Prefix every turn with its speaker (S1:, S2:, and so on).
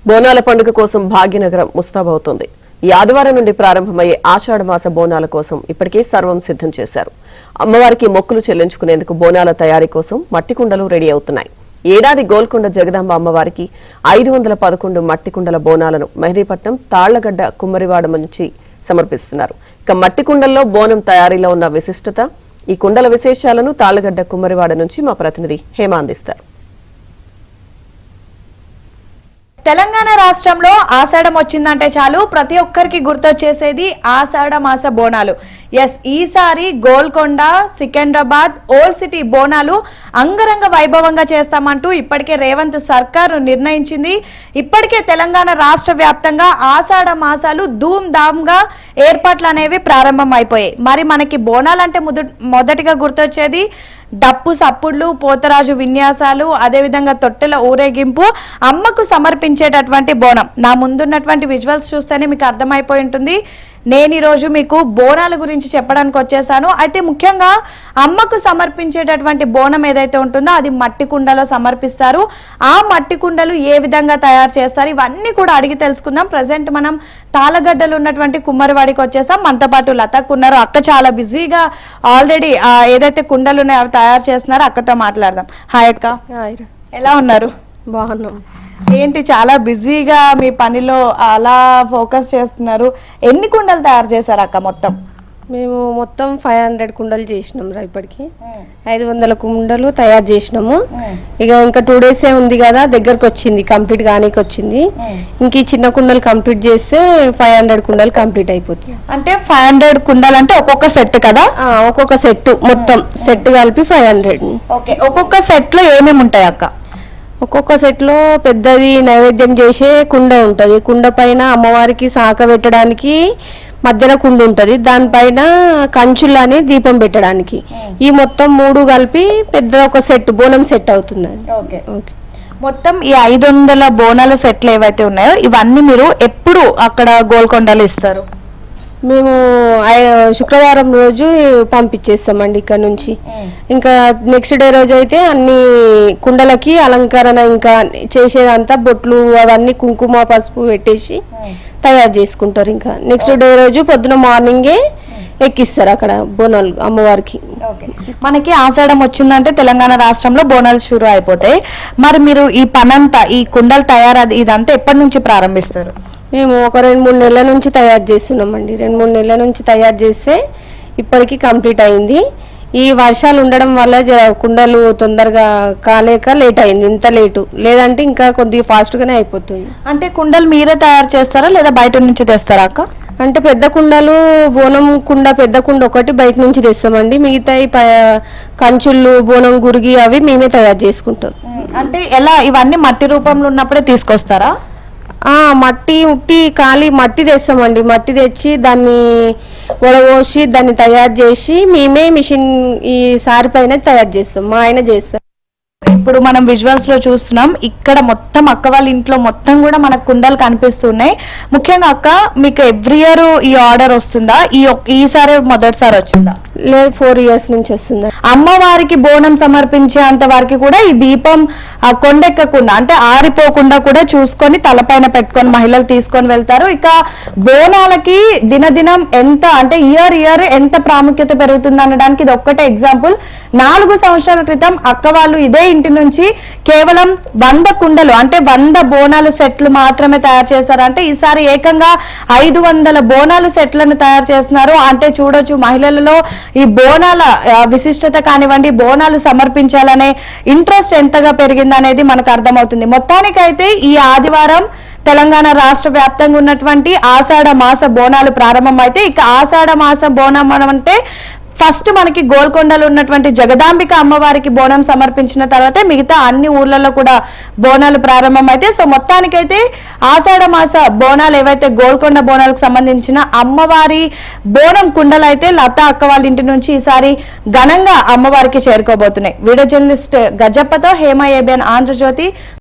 S1: బోనాల పండుగ కోసం భాగ్యనగరం ముస్తాబవుతోంది. ఈ ఆదివారం నుండి ప్రారంభమయ్యే ఆషాఢ మాస బోనాల కోసం ఇప్పటికే సర్వం సిద్ధం చేశారు. అమ్మవారికి మొక్కులు చెల్లించుకునేందుకు బోనాల తయారీ కోసం మట్టి కుండలు రెడీ అవుతున్నాయి. ఏడాది గోల్కొండ జగదాంబ అమ్మవారికి 511 మట్టి కుండల బోనాలను మెహదీపట్నం తాళ్లగడ్డ కుమ్మరివాడ నుంచి సమర్పిస్తున్నారు. ఇక మట్టి కుండల్లో బోనం తయారీలో ఉన్న విశిష్టత, ఈ కుండల విశేషాలను తాళ్లగడ్డ కుమ్మరివాడ నుంచి మా ప్రతినిధి హేమ అందిస్తారు.
S2: తెలంగాణ రాష్ట్రంలో ఆషాఢం వచ్చిందంటే చాలు ప్రతి ఒక్కరికి గుర్తొచ్చేసేది ఆషాఢ మాస బోనాలు. ఈసారి గోల్కొండ, సికింద్రాబాద్, ఓల్డ్ సిటీ బోనాలు అంగరంగ వైభవంగా చేస్తామంటూ ఇప్పటికే రేవంత్ సర్కారు నిర్ణయించింది. ఇప్పటికే తెలంగాణ రాష్ట్ర వ్యాప్తంగా ఆషాఢ మాసాలు ధూమ్ ధామ్ గా ఏర్పాట్లు అనేవి ప్రారంభం అయిపోయాయి. మరి మనకి బోనాలంటే మొదటిగా గుర్తొచ్చేది డప్పు సప్పుళ్ళు, పోతరాజు విన్యాసాలు, అదేవిధంగా తొట్టెల ఊరేగింపు, అమ్మకు సమర్పించేటటువంటి బోనం. నా ముందున్నటువంటి విజువల్స్ చూస్తేనే మీకు అర్థమైపోయి ఉంటుంది. నేను ఈరోజు మీకు బోనాల గురించి చెప్పడానికి వచ్చేసాను. అయితే ముఖ్యంగా అమ్మకు సమర్పించేటటువంటి బోనం ఏదైతే ఉంటుందో అది మట్టి కుండలో సమర్పిస్తారు. ఆ మట్టి కుండలు ఏ విధంగా తయారు చేస్తారు ఇవన్నీ కూడా అడిగి తెలుసుకుందాం. ప్రజెంట్ మనం తాళగడ్డలు ఉన్నటువంటి కుమ్మరివాడికి వచ్చేసాం. మనతో పాటు లతకు ఉన్నారు. అక్క చాలా బిజీగా ఆల్రెడీ ఏదైతే కుండలు ఉన్నాయో అవి తయారు చేస్తున్నారో అక్కతో మాట్లాడదాం. హాయ్ అక్క, ఎలా ఉన్నారు?
S3: బాగున్నాం.
S2: ఏంటి చాలా బిజీగా మీ పనిలో అలా ఫోకస్ చేస్తున్నారు. ఎన్ని కుండలు తయారు చేశారు అక్క మొత్తం?
S3: మేము మొత్తం 500 కుండలు చేసినాం రా. ఇప్పటికి 500 కుండలు తయారు చేసినాము. ఇక ఇంకా 2 డేసే ఉంది కదా, దగ్గరకు వచ్చింది, కంప్లీట్ గానికి వచ్చింది. ఇంక ఈ చిన్న కుండలు కంప్లీట్ చేస్తే 500 కుండలు కంప్లీట్ అయిపోతాయి.
S2: అంటే 500 కుండలు అంటే ఒక్కొక్క సెట్ కదా?
S3: ఒక్కొక్క సెట్, మొత్తం సెట్ కలిపి 500.
S2: ఓకే, ఒక్కొక్క సెట్ లో ఏమేమి ఉంటాయి అక్క?
S3: ఒక్కొక్క సెట్ లో పెద్దది నైవేద్యం చేసే కుండ ఉంటది. కుండ పైన అమ్మవారికి సాక పెట్టడానికి మధ్యలో కుండ ఉంటది. దానిపైన కంచులని దీపం పెట్టడానికి. ఈ మొత్తం 3 కలిపి పెద్ద ఒక సెట్, బోనం సెట్ అవుతుంది.
S2: మొత్తం ఈ 500 బోనాల సెట్లు ఏవైతే ఉన్నాయో ఇవన్నీ మీరు ఎప్పుడు అక్కడ గోల్కొండలో ఇస్తారు?
S3: మేము శుక్రవారం రోజు పంపించేస్తామండి ఇక్కడ నుంచి. ఇంకా నెక్స్ట్ డే రోజు అయితే అన్ని కుండలకి అలంకరణ ఇంకా చేసేదంతా బొట్లు అవన్నీ కుంకుమ పసుపు పెట్టేసి తయారు చేసుకుంటారు. ఇంకా నెక్స్ట్ డే రోజు పొద్దున మార్నింగే ఎక్కిస్తారు అక్కడ బోనాలు అమ్మవారికి.
S2: మనకి ఆషాఢం వచ్చిందంటే తెలంగాణ రాష్ట్రంలో బోనాలు షురు అయిపోతాయి. మరి మీరు ఈ పనంతా, ఈ కుండలు తయారు ఇదంతా ఎప్పటి నుంచి ప్రారంభిస్తారు?
S3: మేము ఒక 2-3 నెలల నుంచి తయారు చేస్తున్నామండి. 2-3 నెలల నుంచి తయారు చేస్తే ఇప్పటికీ కంప్లీట్ అయింది. ఈ వర్షాలు ఉండడం వల్ల కుండలు తొందరగా కాలేక లేట్ అయింది. ఇంత లేటు లేదంటే ఇంకా కొద్దిగా ఫాస్ట్గానే అయిపోతుంది.
S2: అంటే కుండలు మీరే తయారు చేస్తారా లేదా బయట నుంచి తెస్తారా అక్క?
S3: అంటే పెద్ద కుండలు, బోనం కుండ, పెద్ద కుండ ఒకటి బయట నుంచి తెస్తామండి. మిగతా కంచుళ్ళు, బోనం గురిగి అవి మేమే తయారు చేసుకుంటాం.
S2: అంటే ఎలా, ఇవన్నీ మట్టి రూపంలో ఉన్నప్పుడే తీసుకొస్తారా?
S3: మట్టి ఉట్టి ఖాళీ మట్టి తెస్తామండి. మట్టి తెచ్చి దాన్ని వడపోసి దాన్ని తయారు చేసి మేమే మిషన్ ఈ సారి పైన తయారు చేస్తాం. మా ఆయన చేస్తాం.
S2: ఇప్పుడు మనం విజువల్స్ లో చూస్తున్నాం, ఇక్కడ మొత్తం అక్క వాళ్ళ ఇంట్లో మొత్తం కూడా మనకు కుండలు కనిపిస్తున్నాయి. ముఖ్యంగా అక్క, మీకు ఎవ్రీ ఇయర్ ఈ ఆర్డర్ వస్తుందా? ఈసారి మొదటిసారి వచ్చిందా?
S3: లేదు, 4 years నుంచి వస్తుంది.
S2: అమ్మవారికి బోనం సమర్పించేంత వరకు కూడా ఈ దీపం కొండెక్కకుండా అంటే ఆరిపోకుండా కూడా చూసుకొని తలపైన పెట్టుకొని మహిళలు తీసుకొని వెళ్తారు. ఇక బోనాలకి దినదినం ఎంత అంటే ఇయర్ ఎంత ప్రాముఖ్యత పెరుగుతుంది అనడానికి ఇది ఒక్కటే ఎగ్జాంపుల్. 4 సంవత్సరాల క్రితం అక్క వాళ్ళు ఇదే ఇంటి నుంచి కేవలం 100 కుండలు అంటే 100 బోనాల సెట్లు మాత్రమే తయారు చేశారు. అంటే ఈసారి ఏకంగా 500 బోనాల సెట్లను తయారు చేస్తున్నారు. అంటే చూడొచ్చు మహిళలలో ఈ బోనాల విశిష్టత కానివ్వండి, బోనాలు సమర్పించాలనే ఇంట్రెస్ట్ ఎంతగా పెరిగిందనేది మనకు అర్థమవుతుంది. మొత్తానికైతే ఈ ఆదివారం తెలంగాణ రాష్ట్ర వ్యాప్తంగా ఉన్నటువంటి ఆషాఢ మాస బోనాలు ప్రారంభం అయితే, ఇక ఆషాఢ మాస బోనం అంటే ఫస్ట్ మనకి గోల్కొండలో ఉన్నటువంటి జగదాంబిక అమ్మవారికి బోనం సమర్పించిన తర్వాత మిగతా అన్ని ఊర్లలో కూడా బోనాలు ప్రారంభం అయితే, సో మొత్తానికైతే ఆషాఢ మాస బోనాలు ఏవైతే గోల్కొండ బోనాలకు సంబంధించిన అమ్మవారి బోనం కుండలు అయితే లత అక్క వాళ్ళ ఇంటి నుంచి ఈసారి ఘనంగా అమ్మవారికి చేరుకోబోతున్నాయి. వీడియో జర్నలిస్ట్ గజప్పతో హేమ, ఏబిఎన్ ఆంధ్రజ్యోతి.